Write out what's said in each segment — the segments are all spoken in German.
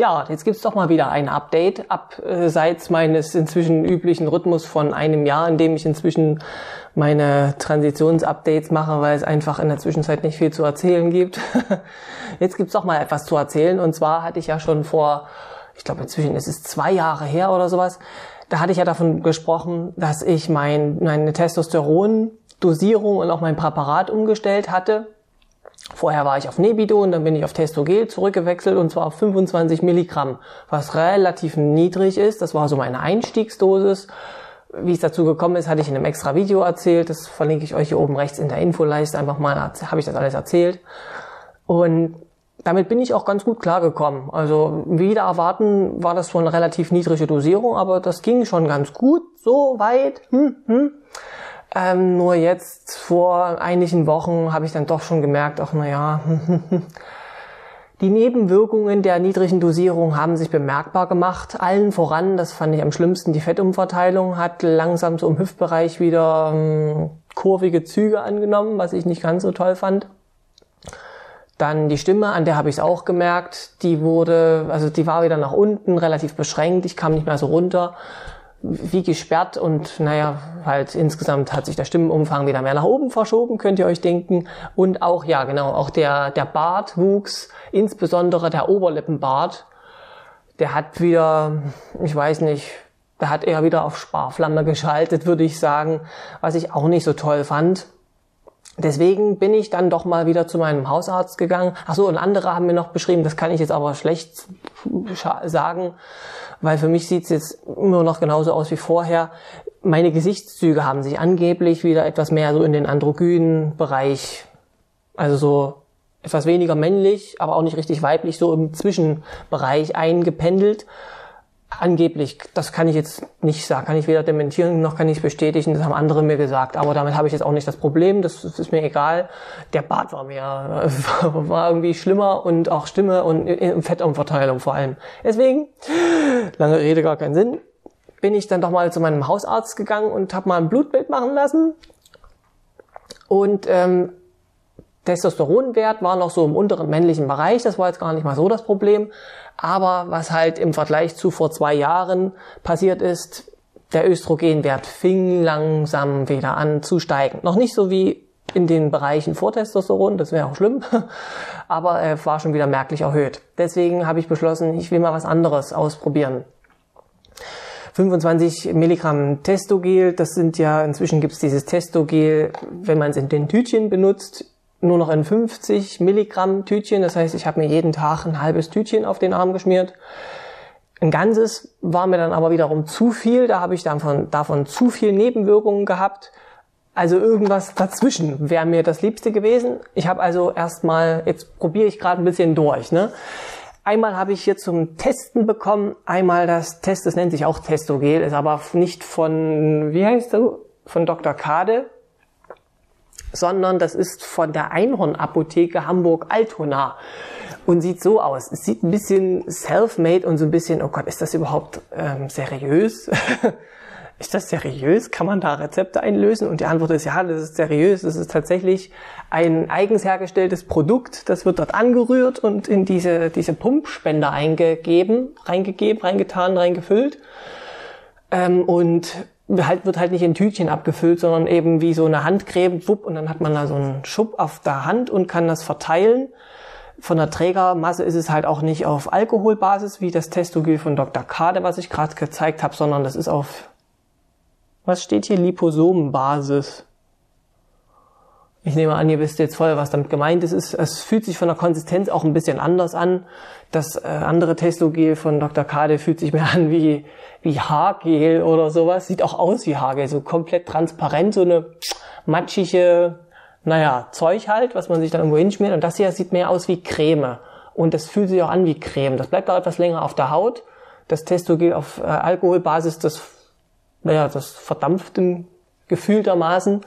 Ja, jetzt gibt's doch mal wieder ein Update, abseits meines inzwischen üblichen Rhythmus von einem Jahr, in dem ich inzwischen meine Transitionsupdates mache, weil es einfach in der Zwischenzeit nicht viel zu erzählen gibt. Jetzt gibt's doch mal etwas zu erzählen, und zwar hatte ich ja schon vor, ich glaube inzwischen ist es 2 Jahre her oder sowas, da hatte ich ja davon gesprochen, dass ich meine Testosterondosierung und auch mein Präparat umgestellt hatte. Vorher war ich auf Nebidon, dann bin ich auf Testogel zurückgewechselt, und zwar auf 25 Milligramm, was relativ niedrig ist. Das war so meine Einstiegsdosis. Wie es dazu gekommen ist, hatte ich in einem extra Video erzählt. Das verlinke ich euch hier oben rechts in der Infoleiste. Einfach mal, habe ich das alles erzählt. Und damit bin ich auch ganz gut klargekommen. Also wieder erwarten war das schon eine relativ niedrige Dosierung, aber das ging schon ganz gut, so weit. Nur jetzt vor einigen Wochen habe ich dann doch schon gemerkt, ach naja, die Nebenwirkungen der niedrigen Dosierung haben sich bemerkbar gemacht. Allen voran, das fand ich am schlimmsten, die Fettumverteilung hat langsam so im Hüftbereich wieder kurvige Züge angenommen, was ich nicht ganz so toll fand. Dann die Stimme, an der habe ich es auch gemerkt, die war wieder nach unten, relativ beschränkt, ich kam nicht mehr so runter, wie gesperrt, und naja, halt insgesamt hat sich der Stimmenumfang wieder mehr nach oben verschoben, könnt ihr euch denken. Und auch, ja genau, auch der Bartwuchs, insbesondere der Oberlippenbart, der hat wieder, ich weiß nicht, der hat eher wieder auf Sparflamme geschaltet, würde ich sagen, was ich auch nicht so toll fand. Deswegen bin ich dann doch mal wieder zu meinem Hausarzt gegangen. Ach so, und andere haben mir noch beschrieben, das kann ich jetzt aber schlecht sagen, weil für mich sieht es jetzt immer noch genauso aus wie vorher. Meine Gesichtszüge haben sich angeblich wieder etwas mehr so in den androgynen Bereich, also so etwas weniger männlich, aber auch nicht richtig weiblich, so im Zwischenbereich eingependelt. Angeblich, das kann ich jetzt nicht sagen, kann ich weder dementieren, noch kann ich es bestätigen, das haben andere mir gesagt, aber damit habe ich jetzt auch nicht das Problem, das ist mir egal. Der Bart war irgendwie schlimmer, und auch Stimme und Fettumverteilung vor allem. Deswegen, lange Rede, gar keinen Sinn, bin ich dann doch mal zu meinem Hausarzt gegangen und habe mal ein Blutbild machen lassen, und Testosteronwert war noch so im unteren männlichen Bereich, das war jetzt gar nicht mal so das Problem. Aber was halt im Vergleich zu vor 2 Jahren passiert ist, der Östrogenwert fing langsam wieder an zu steigen. Noch nicht so wie in den Bereichen vor Testosteron, das wäre auch schlimm, aber er war schon wieder merklich erhöht. Deswegen habe ich beschlossen, ich will mal was anderes ausprobieren. 25 Milligramm Testogel, das sind ja, inzwischen gibt es dieses Testogel, wenn man es in den Tütchen benutzt, nur noch in 50 Milligramm Tütchen. Das heißt, ich habe mir jeden Tag ein halbes Tütchen auf den Arm geschmiert. Ein ganzes war mir dann aber wiederum zu viel. Da habe ich davon zu viel Nebenwirkungen gehabt. Also irgendwas dazwischen wäre mir das Liebste gewesen. Ich habe also erstmal, jetzt probiere ich gerade ein bisschen durch, ne? Einmal habe ich hier zum Testen bekommen, einmal das nennt sich auch Testogel, ist aber nicht von, wie heißt du? Von Dr. Kade, sondern das ist von der Einhorn-Apotheke Hamburg-Altona und sieht so aus. Es sieht ein bisschen self-made und so ein bisschen, oh Gott, ist das überhaupt seriös? Ist das seriös? Kann man da Rezepte einlösen? Und die Antwort ist ja, das ist seriös. Das ist tatsächlich ein eigens hergestelltes Produkt. Das wird dort angerührt und in diese Pumpspender reingefüllt. Und wird halt nicht in Tütchen abgefüllt, sondern eben wie so eine Handcreme, wupp, und dann hat man da so einen Schub auf der Hand und kann das verteilen. Von der Trägermasse ist es halt auch nicht auf Alkoholbasis, wie das Testogel von Dr. Kade, was ich gerade gezeigt habe, sondern das ist auf, was steht hier, Liposomenbasis. Ich nehme an, ihr wisst jetzt voll, was damit gemeint ist. Es fühlt sich von der Konsistenz auch ein bisschen anders an. Das andere Testogel von Dr. Kade fühlt sich mehr an wie Haargel oder sowas. Sieht auch aus wie Haargel, so komplett transparent, so eine matschige, Zeug halt, was man sich dann irgendwo hinschmiert. Und das hier sieht mehr aus wie Creme. Und das fühlt sich auch an wie Creme. Das bleibt auch etwas länger auf der Haut. Das Testogel auf Alkoholbasis, das verdampft gefühltermaßen.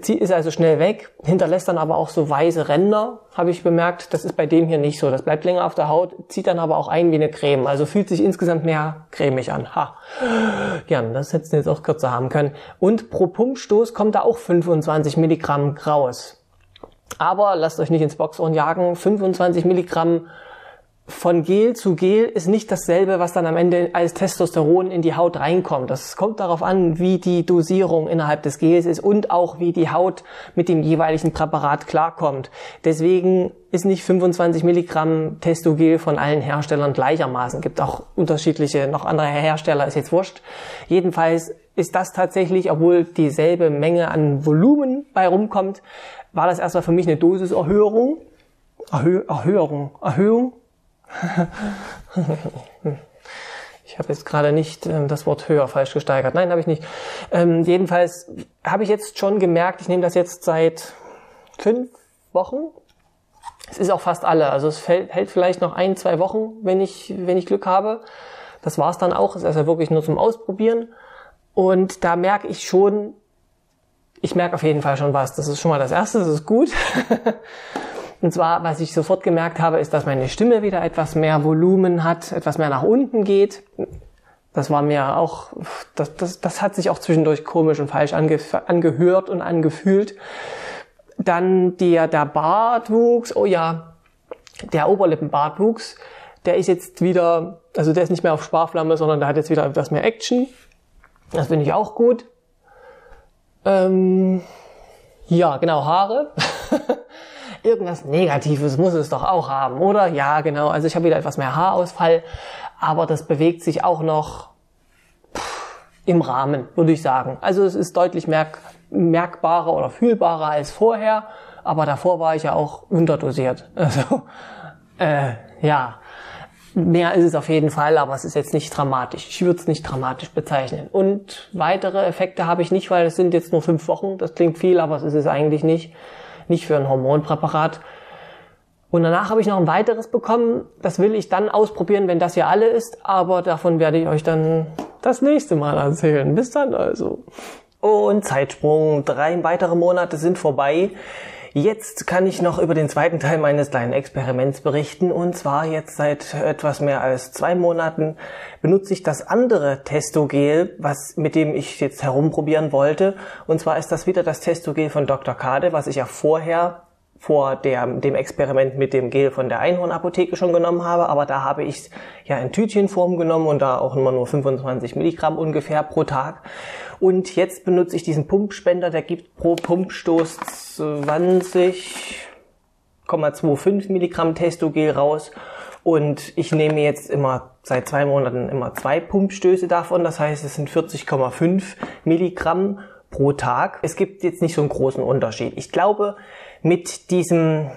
Ist also schnell weg, hinterlässt dann aber auch so weiße Ränder, habe ich bemerkt. Das ist bei dem hier nicht so. Das bleibt länger auf der Haut, zieht dann aber auch ein wie eine Creme. Also fühlt sich insgesamt mehr cremig an. Ja, das hättest du jetzt auch kürzer haben können. Und pro Pumpstoß kommt da auch 25 Milligramm raus. Aber lasst euch nicht ins Boxhorn jagen. 25 Milligramm von Gel zu Gel ist nicht dasselbe, was dann am Ende als Testosteron in die Haut reinkommt. Das kommt darauf an, wie die Dosierung innerhalb des Gels ist und auch wie die Haut mit dem jeweiligen Präparat klarkommt. Deswegen ist nicht 25 Milligramm Testogel von allen Herstellern gleichermaßen. Gibt auch unterschiedliche, noch andere Hersteller, ist jetzt wurscht. Jedenfalls ist das tatsächlich, obwohl dieselbe Menge an Volumen bei rumkommt, war das erstmal für mich eine Dosiserhöhung. Erhöhung. Ich habe jetzt gerade nicht das Wort höher falsch gesteigert. Nein, habe ich nicht. Jedenfalls habe ich jetzt schon gemerkt, ich nehme das jetzt seit 5 Wochen. Es ist auch fast alle. Also es hält vielleicht noch 1-2 Wochen, wenn ich Glück habe. Das war's dann auch. Es ist also wirklich nur zum Ausprobieren. Und da merke ich schon, ich merke auf jeden Fall schon was. Das ist schon mal das Erste, das ist gut. Und zwar, was ich sofort gemerkt habe, ist, dass meine Stimme wieder etwas mehr Volumen hat, etwas mehr nach unten geht. Das war mir auch, das hat sich auch zwischendurch komisch und falsch angehört und angefühlt. Dann der Bartwuchs, oh ja, der Oberlippenbartwuchs, der ist jetzt wieder, also der ist nicht mehr auf Sparflamme, sondern der hat jetzt wieder etwas mehr Action. Das finde ich auch gut. Ja, genau, Haare. Irgendwas Negatives muss es doch auch haben, oder? Ja, genau. Also ich habe wieder etwas mehr Haarausfall, aber das bewegt sich auch noch im Rahmen, würde ich sagen. Also es ist deutlich merkbarer oder fühlbarer als vorher, aber davor war ich ja auch unterdosiert. Also, ja, mehr ist es auf jeden Fall, aber es ist jetzt nicht dramatisch. Ich würde es nicht dramatisch bezeichnen. Und weitere Effekte habe ich nicht, weil es sind jetzt nur 5 Wochen. Das klingt viel, aber es ist es eigentlich nicht. Nicht für ein Hormonpräparat. Und danach habe ich noch ein weiteres bekommen. Das will ich dann ausprobieren, wenn das hier alle ist. Aber davon werde ich euch dann das nächste Mal erzählen. Bis dann also. Und Zeitsprung. 3 weitere Monate sind vorbei. Jetzt kann ich noch über den zweiten Teil meines kleinen Experiments berichten. Und zwar jetzt seit etwas mehr als 2 Monaten benutze ich das andere Testogel, mit dem ich jetzt herumprobieren wollte. Und zwar ist das wieder das Testogel von Dr. Kade, was ich ja vorher vor dem Experiment mit dem Gel von der Einhorn-Apotheke schon genommen habe. Aber da habe ich es ja in Tütchenform genommen und da auch immer nur 25 Milligramm ungefähr pro Tag. Und jetzt benutze ich diesen Pumpspender, der gibt pro Pumpstoß 20,25 Milligramm Testogel raus. Und ich nehme jetzt immer seit 2 Monaten immer 2 Pumpstöße davon. Das heißt, es sind 40,5 Milligramm pro Tag. Es gibt jetzt nicht so einen großen Unterschied. Ich glaube, mit diesem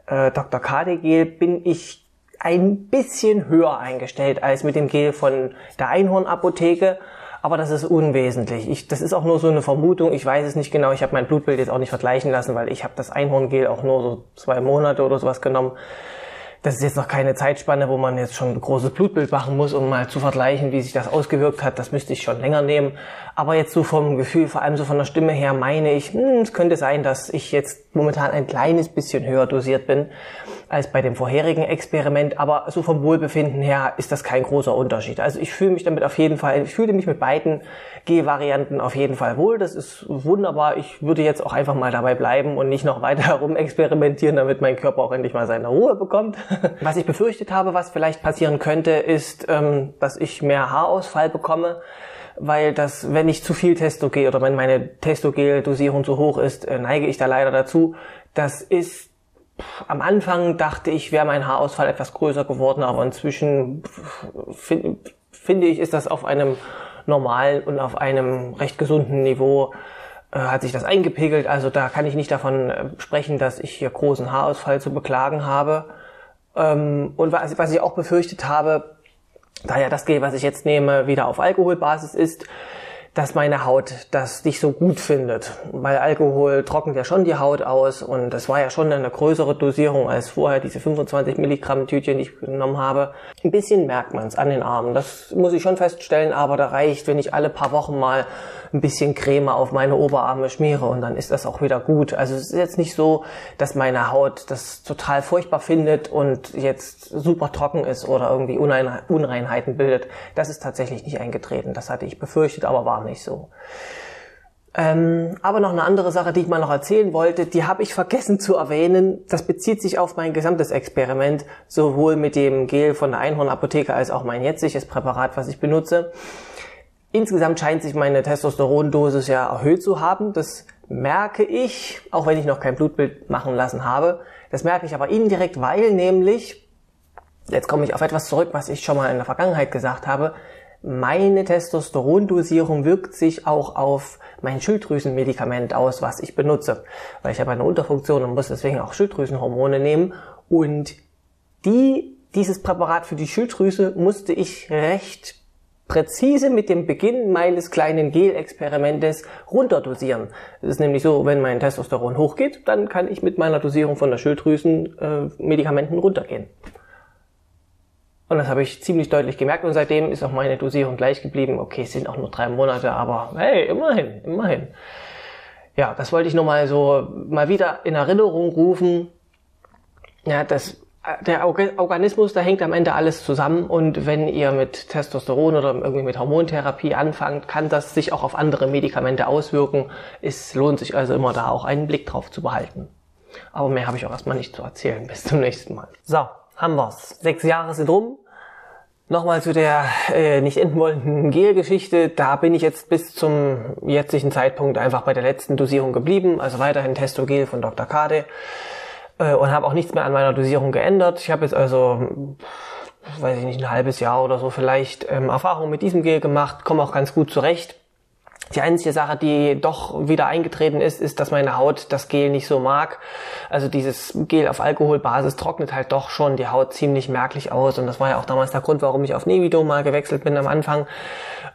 Dr. Kade Gel bin ich ein bisschen höher eingestellt als mit dem Gel von der Einhorn-Apotheke. Aber das ist unwesentlich. Das ist auch nur so eine Vermutung. Ich weiß es nicht genau. Ich habe mein Blutbild jetzt auch nicht vergleichen lassen, weil ich habe das Einhorngel auch nur so 2 Monate oder sowas genommen. Das ist jetzt noch keine Zeitspanne, wo man jetzt schon ein großes Blutbild machen muss, um mal zu vergleichen, wie sich das ausgewirkt hat. Das müsste ich schon länger nehmen. Aber jetzt so vom Gefühl, vor allem so von der Stimme her, meine ich, es könnte sein, dass ich jetzt momentan ein kleines bisschen höher dosiert bin als bei dem vorherigen Experiment. Aber so vom Wohlbefinden her ist das kein großer Unterschied. Also ich fühle mich damit auf jeden Fall, ich fühle mich mit beiden G-Varianten auf jeden Fall wohl. Das ist wunderbar. Ich würde jetzt auch einfach mal dabei bleiben und nicht noch weiter herum experimentieren, damit mein Körper auch endlich mal seine Ruhe bekommt. Was ich befürchtet habe, was vielleicht passieren könnte, ist, dass ich mehr Haarausfall bekomme, weil wenn ich zu viel Testogel oder wenn meine Testogel-Dosierung zu hoch ist, neige ich da leider dazu. Das ist, am Anfang dachte ich, wäre mein Haarausfall etwas größer geworden, aber inzwischen finde ich, ist das auf einem normalen und auf einem recht gesunden Niveau hat sich das eingepegelt. Also da kann ich nicht davon sprechen, dass ich hier großen Haarausfall zu beklagen habe. Und was ich auch befürchtet habe, da ja das Gel, was ich jetzt nehme, wieder auf Alkoholbasis ist, dass meine Haut das nicht so gut findet. Weil Alkohol trocknet ja schon die Haut aus und das war ja schon eine größere Dosierung als vorher, diese 25 Milligramm Tütchen, die ich genommen habe. Ein bisschen merkt man es an den Armen, das muss ich schon feststellen, aber da reicht, wenn ich alle paar Wochen mal ein bisschen Creme auf meine Oberarme schmiere und dann ist das auch wieder gut. Also es ist jetzt nicht so, dass meine Haut das total furchtbar findet und jetzt super trocken ist oder irgendwie Unreinheiten bildet. Das ist tatsächlich nicht eingetreten. Das hatte ich befürchtet, aber war nicht so. Aber noch eine andere Sache, die ich mal noch erzählen wollte, die habe ich vergessen zu erwähnen. Das bezieht sich auf mein gesamtes Experiment, sowohl mit dem Gel von der Einhorn-Apotheke als auch mein jetziges Präparat, was ich benutze. Insgesamt scheint sich meine Testosterondosis ja erhöht zu haben. Das merke ich, auch wenn ich noch kein Blutbild machen lassen habe. Das merke ich aber indirekt, weil nämlich, jetzt komme ich auf etwas zurück, was ich schon mal in der Vergangenheit gesagt habe, meine Testosterondosierung wirkt sich auch auf mein Schilddrüsenmedikament aus, was ich benutze. Weil ich habe eine Unterfunktion und muss deswegen auch Schilddrüsenhormone nehmen. Und dieses Präparat für die Schilddrüse musste ich recht präzise mit dem Beginn meines kleinen Gel-Experimentes runterdosieren. Es ist nämlich so, wenn mein Testosteron hochgeht, dann kann ich mit meiner Dosierung von der Schilddrüsenmedikamenten runtergehen. Und das habe ich ziemlich deutlich gemerkt und seitdem ist auch meine Dosierung gleich geblieben. Okay, es sind auch nur 3 Monate, aber hey, immerhin. Ja, das wollte ich nur mal so mal wieder in Erinnerung rufen. Ja, der Organismus, da hängt am Ende alles zusammen und wenn ihr mit Testosteron oder irgendwie mit Hormontherapie anfangt, kann das sich auch auf andere Medikamente auswirken. Es lohnt sich also immer da auch einen Blick drauf zu behalten. Aber mehr habe ich auch erstmal nicht zu erzählen. Bis zum nächsten Mal. So, haben wir's. 6 Jahre sind rum. Nochmal zu der nicht enden wollenden Gel-Geschichte. Da bin ich jetzt bis zum jetzigen Zeitpunkt einfach bei der letzten Dosierung geblieben. Also weiterhin Testo-Gel von Dr. Kade. Und habe auch nichts mehr an meiner Dosierung geändert. Ich habe jetzt also, weiß ich nicht, ein halbes Jahr oder so vielleicht Erfahrung mit diesem Gel gemacht. Komme auch ganz gut zurecht. Die einzige Sache, die doch wieder eingetreten ist, dass meine Haut das Gel nicht so mag. Also dieses Gel auf Alkoholbasis trocknet halt doch schon die Haut ziemlich merklich aus. Und das war ja auch damals der Grund, warum ich auf Nevido mal gewechselt bin am Anfang.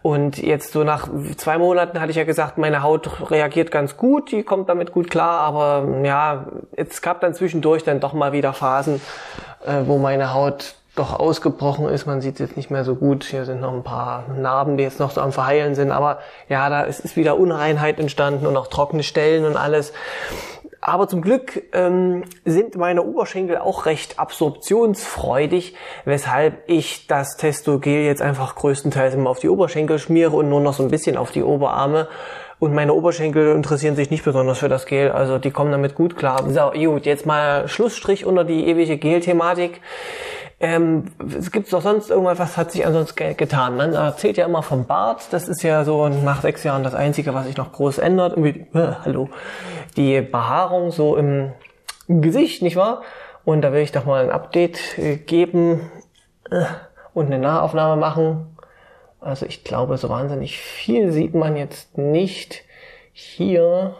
Und jetzt so nach 2 Monaten hatte ich ja gesagt, meine Haut reagiert ganz gut, die kommt damit gut klar. Aber ja, es gab dann zwischendurch dann doch mal wieder Phasen, wo meine Haut doch ausgebrochen ist. Man sieht es jetzt nicht mehr so gut. Hier sind noch ein paar Narben, die jetzt noch so am Verheilen sind. Aber ja, da ist wieder Unreinheit entstanden und auch trockene Stellen und alles. Aber zum Glück sind meine Oberschenkel auch recht absorptionsfreudig, weshalb ich das Testo-Gel jetzt einfach größtenteils immer auf die Oberschenkel schmiere und nur noch so ein bisschen auf die Oberarme. Und meine Oberschenkel interessieren sich nicht besonders für das Gel, also die kommen damit gut klar. So, gut, jetzt mal Schlussstrich unter die ewige Gel-Thematik. Es gibt doch sonst irgendwas, was hat sich ansonsten getan? Man erzählt ja immer vom Bart, das ist ja so nach 6 Jahren das Einzige, was sich noch groß ändert. Hallo. Die Behaarung so im Gesicht, nicht wahr? Und da will ich doch mal ein Update geben und eine Nahaufnahme machen. Also ich glaube, so wahnsinnig viel sieht man jetzt nicht. Hier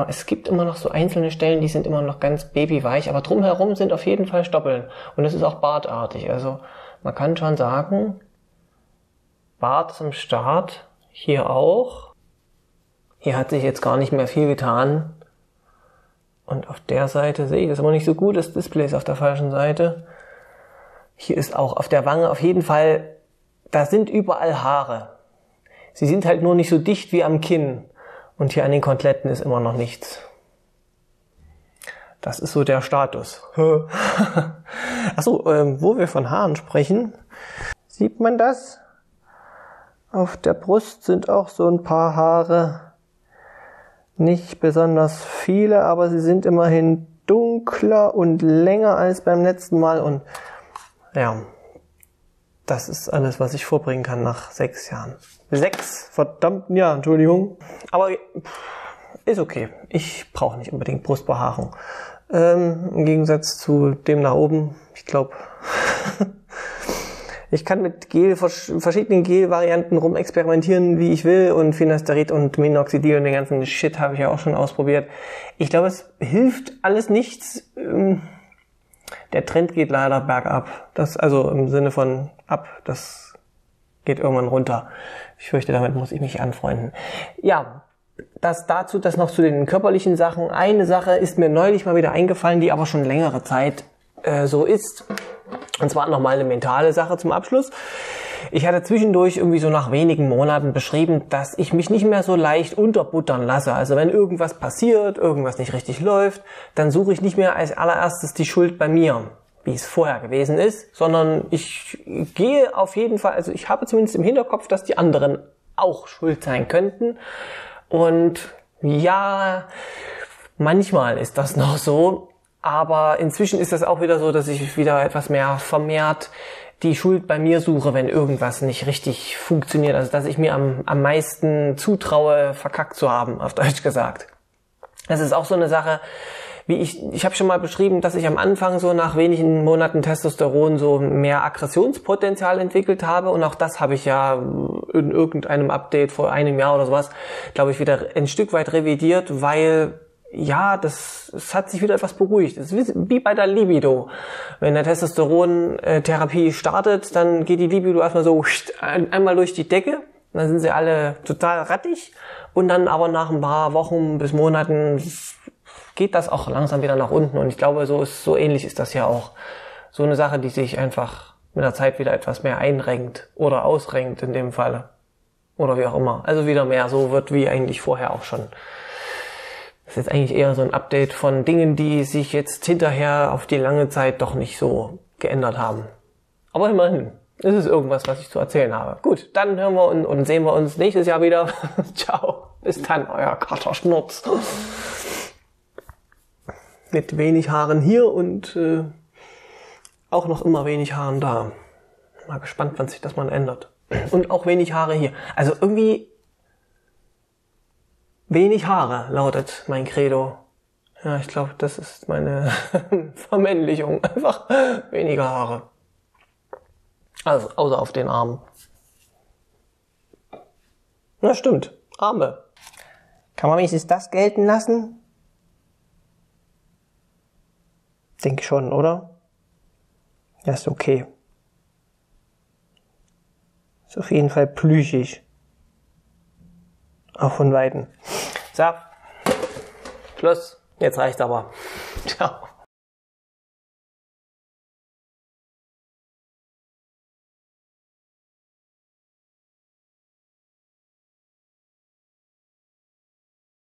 es gibt immer noch so einzelne Stellen, die sind immer noch ganz babyweich, aber drumherum sind auf jeden Fall Stoppeln. Und es ist auch bartartig. Also man kann schon sagen, Bart ist am Start. Hier auch. Hier hat sich jetzt gar nicht mehr viel getan. Und auf der Seite sehe ich das aber nicht so gut. Das Display ist auf der falschen Seite. Hier ist auch auf der Wange auf jeden Fall, da sind überall Haare. Sie sind halt nur nicht so dicht wie am Kinn. Und hier an den Koteletten ist immer noch nichts. Das ist so der Status. Achso, wo wir von Haaren sprechen, sieht man das? Auf der Brust sind auch so ein paar Haare. Nicht besonders viele, aber sie sind immerhin dunkler und länger als beim letzten Mal. Und ja, das ist alles, was ich vorbringen kann nach 6 Jahren. 6 verdammten Jahren, Entschuldigung. Aber ist okay. Ich brauche nicht unbedingt Brustbehaarung. Im Gegensatz zu dem da oben, ich glaube, ich kann mit verschiedenen Gel-Varianten rumexperimentieren, wie ich will. Und Finasterid und Minoxidil und den ganzen Shit habe ich ja auch schon ausprobiert. Ich glaube, es hilft alles nichts. Der Trend geht leider bergab. Das, also im Sinne von ab, das geht irgendwann runter. Ich fürchte, damit muss ich mich anfreunden. Ja, das noch zu den körperlichen Sachen. Eine Sache ist mir neulich mal wieder eingefallen, die aber schon längere Zeit so ist. Und zwar nochmal eine mentale Sache zum Abschluss. Ich hatte zwischendurch irgendwie so nach wenigen Monaten beschrieben, dass ich mich nicht mehr so leicht unterbuttern lasse. Also wenn irgendwas passiert, irgendwas nicht richtig läuft, dann suche ich nicht mehr als allererstes die Schuld bei mir, wie es vorher gewesen ist, sondern ich gehe auf jeden Fall, also ich habe zumindest im Hinterkopf, dass die anderen auch schuld sein könnten. Und ja, manchmal ist das noch so, aber inzwischen ist das auch wieder so, dass ich wieder etwas mehr vermehrt die Schuld bei mir suche, wenn irgendwas nicht richtig funktioniert. Also dass ich mir am meisten zutraue, verkackt zu haben, auf Deutsch gesagt. Das ist auch so eine Sache, wie ich habe schon mal beschrieben, dass ich am Anfang so nach wenigen Monaten Testosteron so mehr Aggressionspotenzial entwickelt habe, und auch das habe ich ja in irgendeinem Update vor einem Jahr oder sowas, glaube ich, wieder ein Stück weit revidiert, weil ja, es hat sich wieder etwas beruhigt. Es ist wie bei der Libido. Wenn der Testosteron-Therapie startet, dann geht die Libido erstmal so einmal durch die Decke, dann sind sie alle total rattig, und dann aber nach ein paar Wochen bis Monaten geht das auch langsam wieder nach unten, und ich glaube, so ähnlich ist das ja auch. So eine Sache, die sich einfach mit der Zeit wieder etwas mehr einrenkt oder ausrenkt in dem Falle. Oder wie auch immer. Also wieder mehr so wird wie eigentlich vorher auch schon. Das ist jetzt eigentlich eher so ein Update von Dingen, die sich jetzt hinterher auf die lange Zeit doch nicht so geändert haben. Aber immerhin, es ist irgendwas, was ich zu erzählen habe. Gut, dann hören wir und sehen wir uns nächstes Jahr wieder. Ciao, bis dann, euer Katerschnurz. Mit wenig Haaren hier und auch noch immer wenig Haaren da. Mal gespannt, wann sich das mal ändert. Und auch wenig Haare hier. Also irgendwie wenig Haare lautet mein Credo. Ja, ich glaube, das ist meine Vermännlichung. Einfach weniger Haare. Also, außer auf den Armen. Na stimmt, Arme. Kann man wenigstens das gelten lassen? Denke schon, oder? Ja, ist okay. Ist auf jeden Fall plüschig. Auch von Weitem. So. Schluss. Jetzt reicht's aber. Ciao.